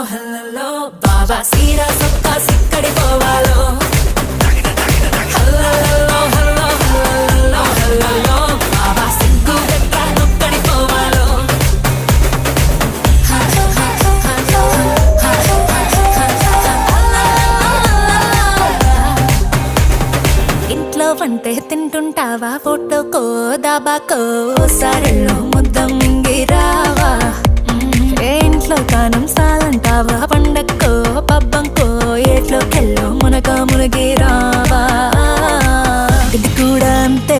హల్లలో బాబా సీరా సొక్కా సిక్కడి పోవాలో హల్లలో hello హల్లలో హల్లలో బాబా సిగ్గు గట్ట నొక్కడి పోవాలో ఇంట్లో వంటే తింటుంటావా ఫోటోకో దాబాకో సరళో ముద్ద మింగిరావా ఏ ఇంట్లో కానం